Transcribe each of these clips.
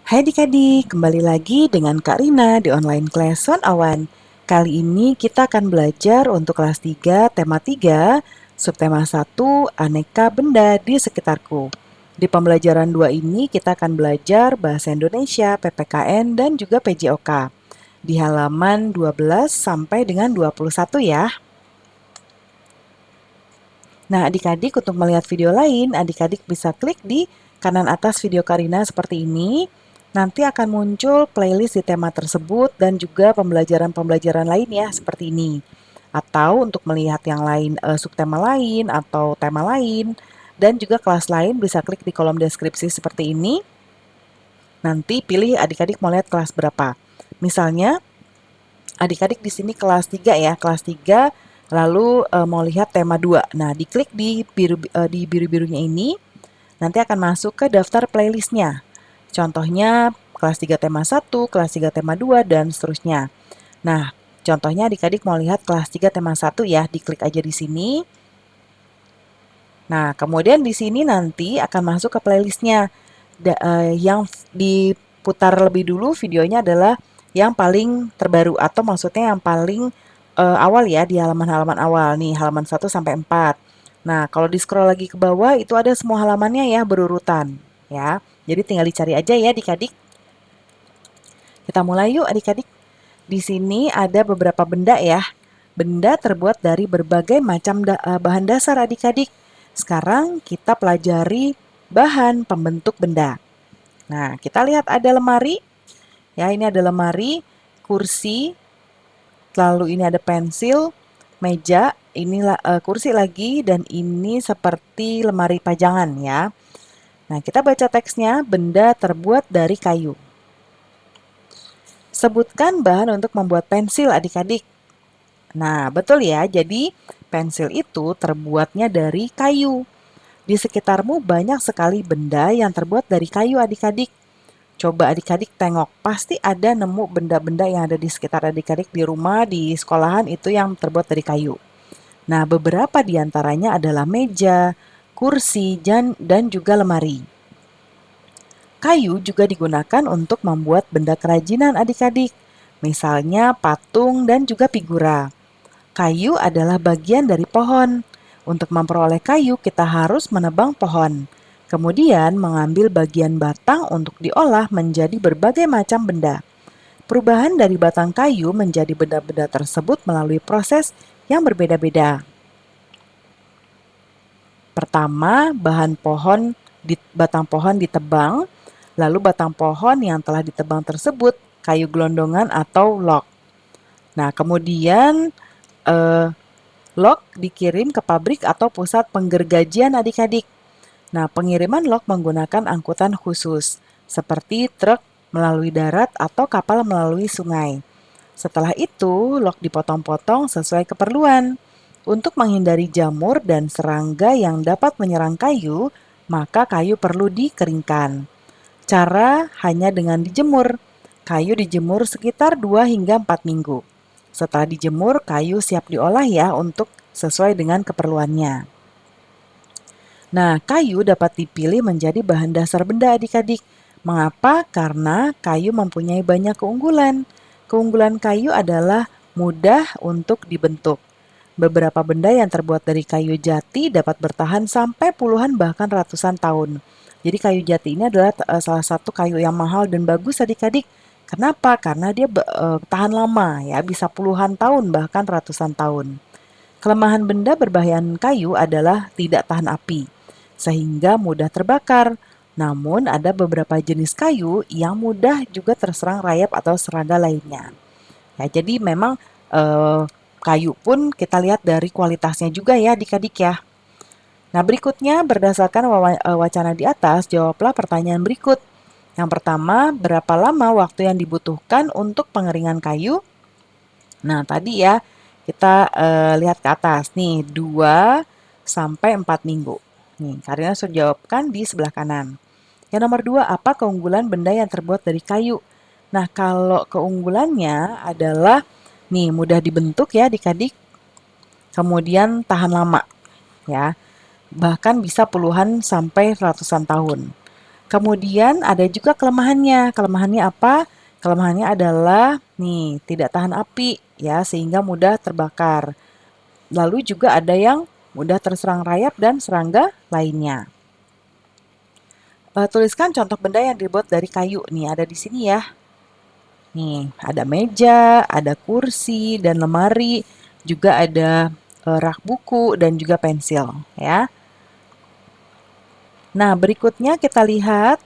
Hai adik-adik, kembali lagi dengan Kak Rina di online class One Awan. Kali ini kita akan belajar untuk kelas 3, tema 3, subtema 1, aneka benda di sekitarku. Di pembelajaran 2 ini kita akan belajar bahasa Indonesia, PPKN, dan juga PJOK. Di halaman 12 sampai dengan 21 ya. Nah, adik-adik untuk melihat video lain, adik-adik bisa klik di kanan atas video Karina seperti ini. Nanti akan muncul playlist di tema tersebut dan juga pembelajaran-pembelajaran lain ya, seperti ini. Atau untuk melihat yang lain, subtema lain atau tema lain, dan juga kelas lain bisa klik di kolom deskripsi seperti ini. Nanti pilih adik-adik mau lihat kelas berapa. Misalnya, adik-adik di sini kelas 3 ya, kelas 3 lalu mau lihat tema 2. Nah, diklik di biru-birunya ini, nanti akan masuk ke daftar playlistnya. Contohnya kelas 3 tema 1, kelas 3 tema 2, dan seterusnya. Nah, contohnya adik-adik mau lihat kelas 3 tema 1 ya, diklik aja di sini. Nah, kemudian di sini nanti akan masuk ke playlistnya. Yang diputar lebih dulu videonya adalah yang paling terbaru atau maksudnya yang paling awal ya di halaman-halaman awal nih, halaman 1 sampai 4. Nah, kalau di scroll lagi ke bawah itu ada semua halamannya ya berurutan ya. Jadi tinggal dicari aja ya adik-adik. Kita mulai yuk adik-adik. Di sini ada beberapa benda ya. Benda terbuat dari berbagai macam bahan dasar adik-adik. Sekarang kita pelajari bahan pembentuk benda. Nah, kita lihat ada lemari. Ya, ini ada lemari, kursi, lalu ini ada pensil, meja, ini kursi lagi, dan ini seperti lemari pajangan ya. Nah, kita baca teksnya, benda terbuat dari kayu. Sebutkan bahan untuk membuat pensil adik-adik. Nah, betul ya, jadi pensil itu terbuatnya dari kayu. Di sekitarmu banyak sekali benda yang terbuat dari kayu adik-adik. Coba adik-adik tengok, pasti ada nemu benda-benda yang ada di sekitar adik-adik di rumah, di sekolahan itu yang terbuat dari kayu. Nah, beberapa di antaranya adalah meja, kursi, dan juga lemari. Kayu juga digunakan untuk membuat benda kerajinan adik-adik, misalnya patung dan juga figura. Kayu adalah bagian dari pohon. Untuk memperoleh kayu, kita harus menebang pohon. Kemudian mengambil bagian batang untuk diolah menjadi berbagai macam benda. Perubahan dari batang kayu menjadi benda-benda tersebut melalui proses yang berbeda-beda. Pertama, batang pohon ditebang, lalu batang pohon yang telah ditebang tersebut kayu gelondongan atau log. Nah, kemudian eh, log dikirim ke pabrik atau pusat penggergajian adik-adik. Nah, pengiriman log menggunakan angkutan khusus, seperti truk melalui darat atau kapal melalui sungai. Setelah itu, log dipotong-potong sesuai keperluan. Untuk menghindari jamur dan serangga yang dapat menyerang kayu, maka kayu perlu dikeringkan. Cara hanya dengan dijemur. Kayu dijemur sekitar 2 hingga 4 minggu. Setelah dijemur, kayu siap diolah ya untuk sesuai dengan keperluannya. Nah, kayu dapat dipilih menjadi bahan dasar benda adik-adik. Mengapa? Karena kayu mempunyai banyak keunggulan. Keunggulan kayu adalah mudah untuk dibentuk. Beberapa benda yang terbuat dari kayu jati dapat bertahan sampai puluhan bahkan ratusan tahun. Jadi kayu jati ini adalah salah satu kayu yang mahal dan bagus adik-adik. Kenapa? Karena dia tahan lama ya, bisa puluhan tahun bahkan ratusan tahun. Kelemahan benda berbahayaan kayu adalah tidak tahan api, sehingga mudah terbakar. Namun ada beberapa jenis kayu yang mudah juga terserang rayap atau serangga lainnya. Ya, jadi memang kayu pun kita lihat dari kualitasnya juga ya adik-adik ya. Nah, berikutnya berdasarkan wacana di atas, jawablah pertanyaan berikut. Yang pertama, berapa lama waktu yang dibutuhkan untuk pengeringan kayu? Nah, tadi ya kita lihat ke atas nih, 2 sampai 4 minggu. Nih, Karina sudah jawabkan di sebelah kanan. Yang nomor 2, apa keunggulan benda yang terbuat dari kayu? Nah, kalau keunggulannya adalah nih mudah dibentuk ya adik-adik, kemudian tahan lama ya, bahkan bisa puluhan sampai ratusan tahun. Kemudian ada juga kelemahannya. Kelemahannya apa? Kelemahannya adalah nih, tidak tahan api ya, sehingga mudah terbakar. Lalu juga ada yang mudah terserang rayap dan serangga lainnya. Tuliskan contoh benda yang dibuat dari kayu nih, ada di sini ya. Nih, ada meja, ada kursi dan lemari, juga ada rak buku dan juga pensil ya. Nah, berikutnya kita lihat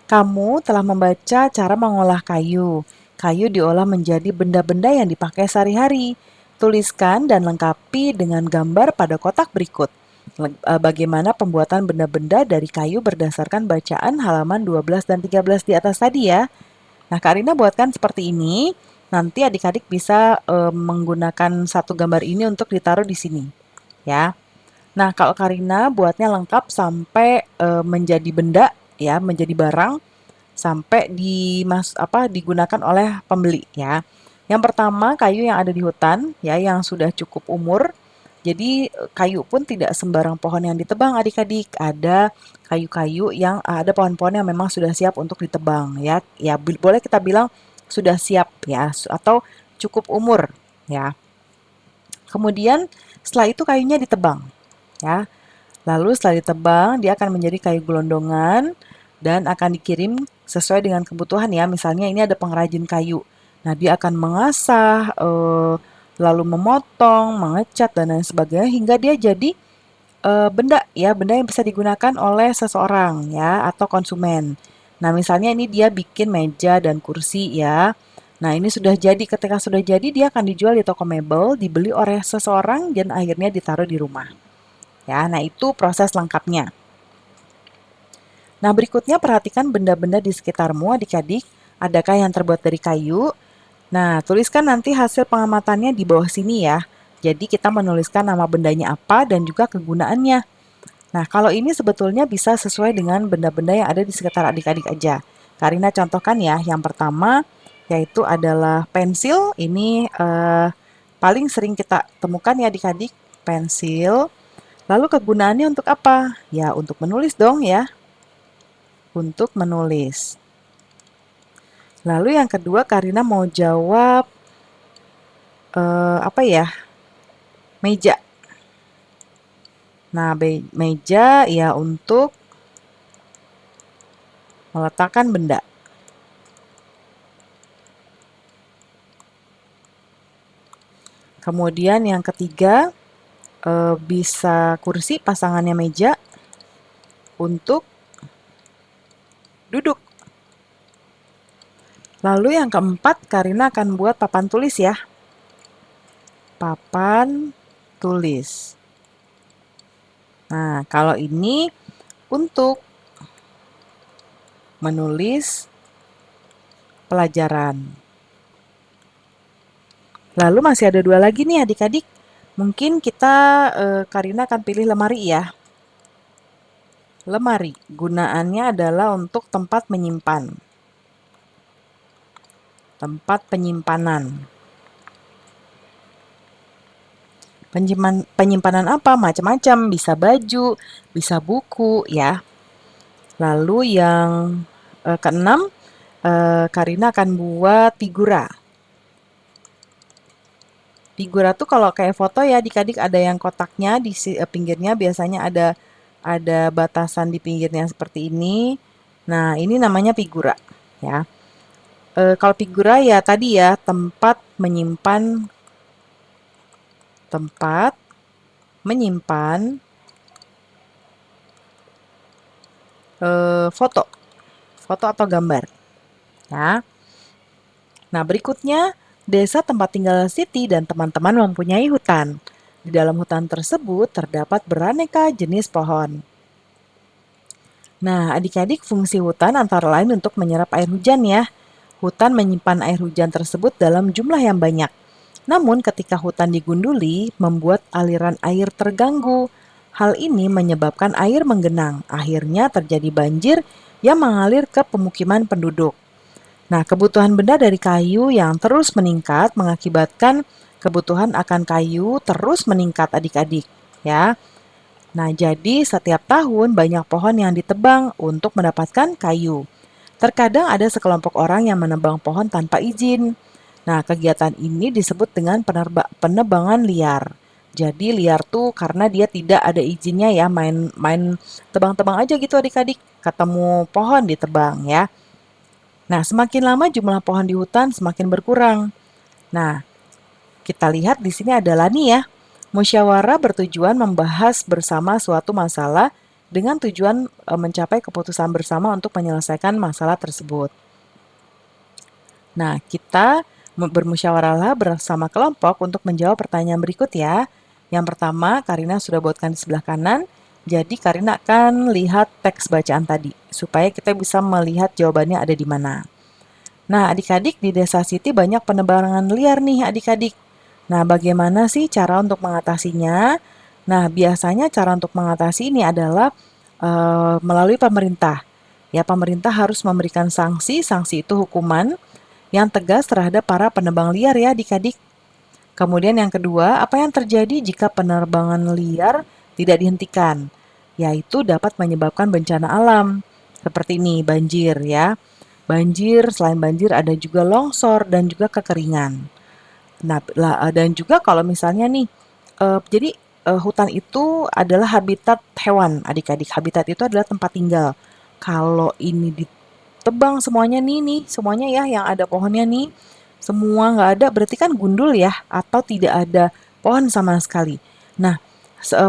kamu telah membaca cara mengolah kayu. Kayu diolah menjadi benda-benda yang dipakai sehari-hari. Tuliskan dan lengkapi dengan gambar pada kotak berikut. Bagaimana pembuatan benda-benda dari kayu berdasarkan bacaan halaman 12 dan 13 di atas tadi ya. Nah, Kak Rina buatkan seperti ini. Nanti adik-adik bisa menggunakan satu gambar ini untuk ditaruh di sini. Ya. Nah, kalau Karina buatnya lengkap sampai menjadi benda ya, menjadi barang sampai digunakan oleh pembeli ya. Yang pertama, kayu yang ada di hutan ya yang sudah cukup umur. Jadi kayu pun tidak sembarang pohon yang ditebang adik-adik. Ada kayu-kayu yang ada pohon-pohon yang memang sudah siap untuk ditebang ya. Ya boleh kita bilang sudah siap ya atau cukup umur ya. Kemudian setelah itu kayunya ditebang ya. Lalu setelah ditebang, dia akan menjadi kayu gelondongan dan akan dikirim sesuai dengan kebutuhan ya. Misalnya ini ada pengrajin kayu. Nah, dia akan mengasah, lalu memotong, mengecat dan lain sebagainya hingga dia jadi benda ya, benda yang bisa digunakan oleh seseorang ya atau konsumen. Nah, misalnya ini dia bikin meja dan kursi ya. Nah, ini sudah jadi. Ketika sudah jadi, dia akan dijual di toko mebel, dibeli oleh seseorang dan akhirnya ditaruh di rumah. Ya, nah itu proses lengkapnya. Nah, berikutnya perhatikan benda-benda di sekitarmu adik-adik. Adakah yang terbuat dari kayu? Nah, tuliskan nanti hasil pengamatannya di bawah sini ya. Jadi kita menuliskan nama bendanya apa dan juga kegunaannya. Nah, kalau ini sebetulnya bisa sesuai dengan benda-benda yang ada di sekitar adik-adik aja. Karina contohkan ya, yang pertama yaitu adalah pensil. Ini paling sering kita temukan ya adik-adik, pensil. Lalu kegunaannya untuk apa? Ya, untuk menulis dong ya. Untuk menulis. Lalu yang kedua, Karina mau jawab apa ya? Meja. Nah, meja ya untuk meletakkan benda. Kemudian yang ketiga, bisa kursi pasangannya meja untuk duduk. Lalu yang keempat, Karina akan buat papan tulis ya. Papan tulis. Nah, kalau ini untuk menulis pelajaran. Lalu masih ada dua lagi nih adik-adik. Mungkin kita, Karina akan pilih lemari ya. Lemari, gunaannya adalah untuk tempat menyimpan. Tempat penyimpanan. Penyimpanan apa? Macam-macam, bisa baju, bisa buku ya. Lalu yang keenam, Karina akan buat figura. Figura tuh kalau kayak foto ya adik-adik ada yang kotaknya di pinggirnya biasanya ada batasan di pinggirnya seperti ini. Nah, ini namanya figura ya. Kalau figura ya tadi ya tempat menyimpan foto, foto atau gambar ya. Nah, berikutnya desa tempat tinggal Siti dan teman-teman mempunyai hutan. Di dalam hutan tersebut terdapat beraneka jenis pohon. Nah, adik-adik fungsi hutan antara lain untuk menyerap air hujan ya. Hutan menyimpan air hujan tersebut dalam jumlah yang banyak. Namun ketika hutan digunduli, membuat aliran air terganggu. Hal ini menyebabkan air menggenang. Akhirnya terjadi banjir yang mengalir ke pemukiman penduduk. Nah, kebutuhan benda dari kayu yang terus meningkat mengakibatkan kebutuhan akan kayu terus meningkat adik-adik. Ya, Nah, jadi setiap tahun banyak pohon yang ditebang untuk mendapatkan kayu. Terkadang ada sekelompok orang yang menebang pohon tanpa izin. Nah, kegiatan ini disebut dengan penebangan liar. Jadi liar tuh karena dia tidak ada izinnya ya, main tebang-tebang aja gitu adik-adik. Ketemu pohon ditebang ya. Nah, semakin lama jumlah pohon di hutan semakin berkurang. Nah, kita lihat di sini adalah nih ya, musyawarah bertujuan membahas bersama suatu masalah dengan tujuan mencapai keputusan bersama untuk menyelesaikan masalah tersebut. Nah, kita bermusyawarahlah bersama kelompok untuk menjawab pertanyaan berikut ya. Yang pertama, Karina sudah buatkan di sebelah kanan. Jadi Karina akan lihat teks bacaan tadi supaya kita bisa melihat jawabannya ada di mana. Nah, adik-adik di Desa Siti banyak penebangan liar nih adik-adik. Nah, bagaimana sih cara untuk mengatasinya? Nah, biasanya cara untuk mengatasi ini adalah melalui pemerintah. Ya, pemerintah harus memberikan sanksi, sanksi itu hukuman yang tegas terhadap para penebang liar ya adik-adik. Kemudian yang kedua, apa yang terjadi jika penerbangan liar tidak dihentikan? Yaitu dapat menyebabkan bencana alam. Seperti ini, banjir ya. Banjir, selain banjir ada juga longsor dan juga kekeringan. Nah, dan juga kalau misalnya nih, jadi hutan itu adalah habitat hewan, adik-adik. Habitat itu adalah tempat tinggal. Kalau ini ditebang semuanya nih, semuanya ya yang ada pohonnya nih, semua nggak ada, berarti kan gundul ya, atau tidak ada pohon sama sekali. Nah,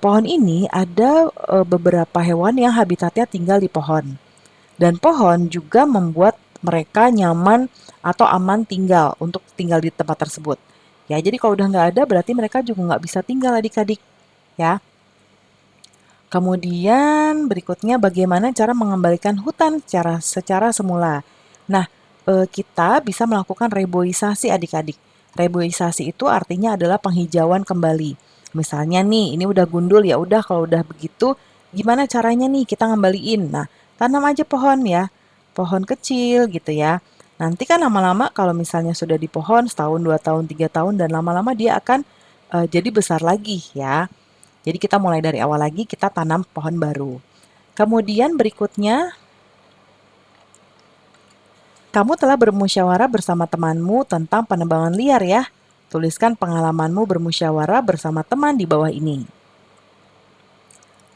pohon ini ada beberapa hewan yang habitatnya tinggal di pohon. Dan pohon juga membuat mereka nyaman atau aman tinggal untuk tinggal di tempat tersebut. Ya, jadi kalau udah nggak ada berarti mereka juga nggak bisa tinggal adik-adik. Ya. Kemudian berikutnya bagaimana cara mengembalikan hutan secara semula. Nah, kita bisa melakukan reboisasi adik-adik. Reboisasi itu artinya adalah penghijauan kembali. Misalnya nih, ini udah gundul ya udah kalau udah begitu gimana caranya nih kita ngembaliin. Nah, tanam aja pohon ya. Pohon kecil gitu ya. Nanti kan lama-lama kalau misalnya sudah di pohon setahun, 2 tahun, 3 tahun dan lama-lama dia akan jadi besar lagi ya. Jadi kita mulai dari awal lagi, kita tanam pohon baru. Kemudian berikutnya, kamu telah bermusyawarah bersama temanmu tentang penebangan liar ya. Tuliskan pengalamanmu bermusyawarah bersama teman di bawah ini.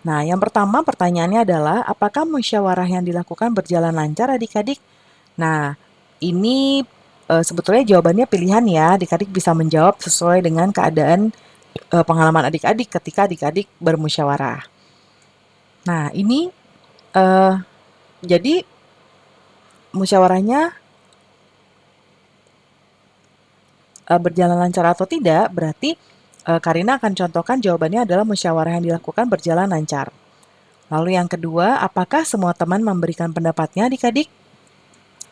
Nah, yang pertama pertanyaannya adalah, apakah musyawarah yang dilakukan berjalan lancar adik-adik? Nah, ini sebetulnya jawabannya pilihan ya. Adik-adik bisa menjawab sesuai dengan keadaan pengalaman adik-adik ketika adik-adik bermusyawarah. Nah, ini jadi musyawarahnya berjalan lancar atau tidak, berarti Karina akan contohkan jawabannya adalah musyawarah yang dilakukan berjalan lancar. Lalu yang kedua, apakah semua teman memberikan pendapatnya adik-adik?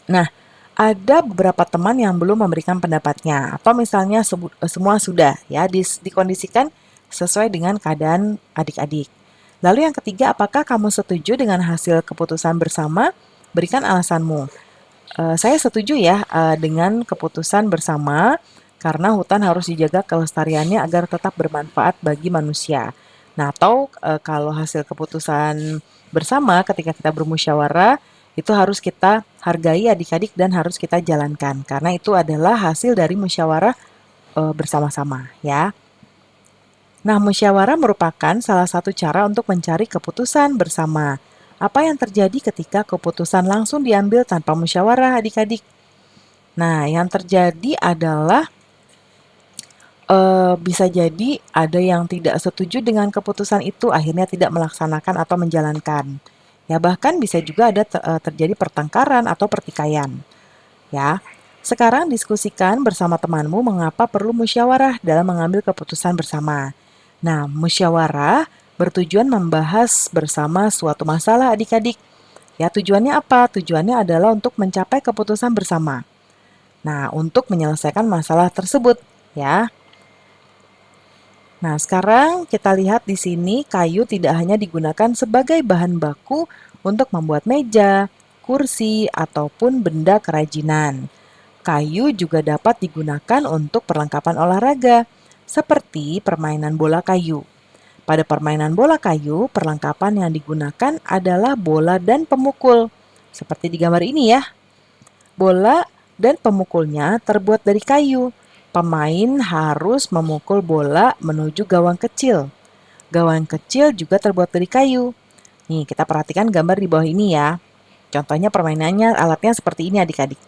Nah, ada beberapa teman yang belum memberikan pendapatnya, atau misalnya semua sudah ya dikondisikan sesuai dengan keadaan adik-adik. Lalu yang ketiga, apakah kamu setuju dengan hasil keputusan bersama? Berikan alasanmu. Saya setuju ya dengan keputusan bersama karena hutan harus dijaga kelestariannya agar tetap bermanfaat bagi manusia. Nah, atau kalau hasil keputusan bersama ketika kita bermusyawarah itu harus kita hargai adik-adik dan harus kita jalankan karena itu adalah hasil dari musyawarah bersama-sama ya. Nah, musyawarah merupakan salah satu cara untuk mencari keputusan bersama. Apa yang terjadi ketika keputusan langsung diambil tanpa musyawarah adik-adik? Nah, yang terjadi adalah bisa jadi ada yang tidak setuju dengan keputusan itu akhirnya tidak melaksanakan atau menjalankan. Ya, bahkan bisa juga ada terjadi pertengkaran atau pertikaian. Ya. Sekarang diskusikan bersama temanmu mengapa perlu musyawarah dalam mengambil keputusan bersama. Nah, musyawarah bertujuan membahas bersama suatu masalah adik-adik. Ya, tujuannya apa? Tujuannya adalah untuk mencapai keputusan bersama. Nah, untuk menyelesaikan masalah tersebut, ya. Nah, sekarang kita lihat di sini kayu tidak hanya digunakan sebagai bahan baku untuk membuat meja, kursi, ataupun benda kerajinan. Kayu juga dapat digunakan untuk perlengkapan olahraga, seperti permainan bola kayu. Pada permainan bola kayu, perlengkapan yang digunakan adalah bola dan pemukul. Seperti di gambar ini ya. Bola dan pemukulnya terbuat dari kayu. Pemain harus memukul bola menuju gawang kecil. Gawang kecil juga terbuat dari kayu. Nih, kita perhatikan gambar di bawah ini ya. Contohnya permainannya, alatnya seperti ini adik-adik.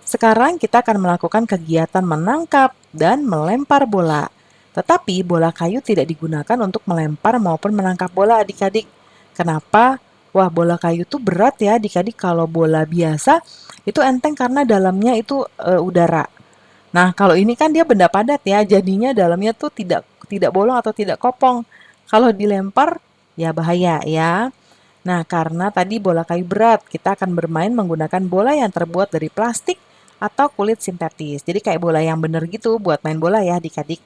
Sekarang kita akan melakukan kegiatan menangkap dan melempar bola. Tetapi bola kayu tidak digunakan untuk melempar maupun menangkap bola adik-adik. Kenapa? Wah, bola kayu itu berat ya adik-adik. Kalau bola biasa itu enteng karena dalamnya itu udara. Nah, kalau ini kan dia benda padat ya, jadinya dalamnya tuh tidak bolong atau tidak kopong. Kalau dilempar ya bahaya ya. Nah, karena tadi bola kayu berat, kita akan bermain menggunakan bola yang terbuat dari plastik atau kulit sintetis. Jadi kayak bola yang bener gitu buat main bola ya adik-adik.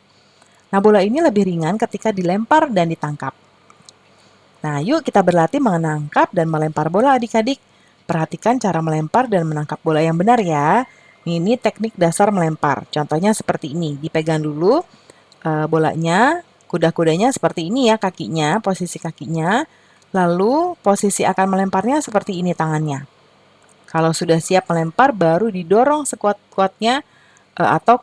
Nah, bola ini lebih ringan ketika dilempar dan ditangkap. Nah, yuk kita berlatih menangkap dan melempar bola adik-adik. Perhatikan cara melempar dan menangkap bola yang benar ya. Ini teknik dasar melempar. Contohnya seperti ini. Dipegang dulu bolanya, kuda-kudanya seperti ini ya kakinya, posisi kakinya. Lalu posisi akan melemparnya seperti ini tangannya. Kalau sudah siap melempar baru didorong sekuat-kuatnya atau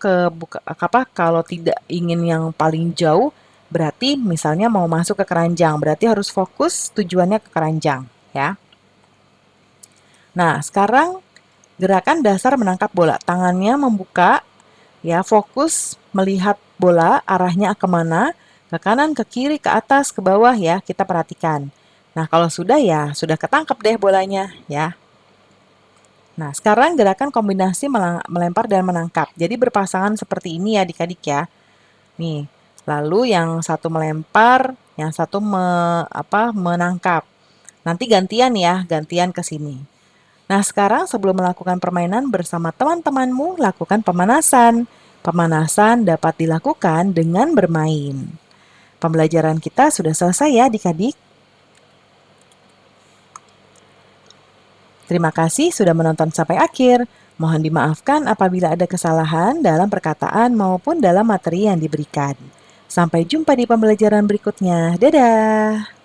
kalau tidak ingin yang paling jauh berarti misalnya mau masuk ke keranjang, berarti harus fokus tujuannya ke keranjang ya. Nah, sekarang gerakan dasar menangkap bola. Tangannya membuka ya, fokus melihat bola arahnya kemana, ke kanan, ke kiri, ke atas, ke bawah ya, kita perhatikan. Nah, kalau sudah ya, sudah ketangkep deh bolanya ya. Nah, sekarang gerakan kombinasi melempar dan menangkap. Jadi berpasangan seperti ini ya adik-adik ya. Nih, lalu yang satu melempar, yang satu menangkap. Nanti gantian ya, gantian ke sini. Nah, sekarang sebelum melakukan permainan bersama teman-temanmu, lakukan pemanasan. Pemanasan dapat dilakukan dengan bermain. Pembelajaran kita sudah selesai ya adik-adik. Terima kasih sudah menonton sampai akhir. Mohon dimaafkan apabila ada kesalahan dalam perkataan maupun dalam materi yang diberikan. Sampai jumpa di pembelajaran berikutnya. Dadah!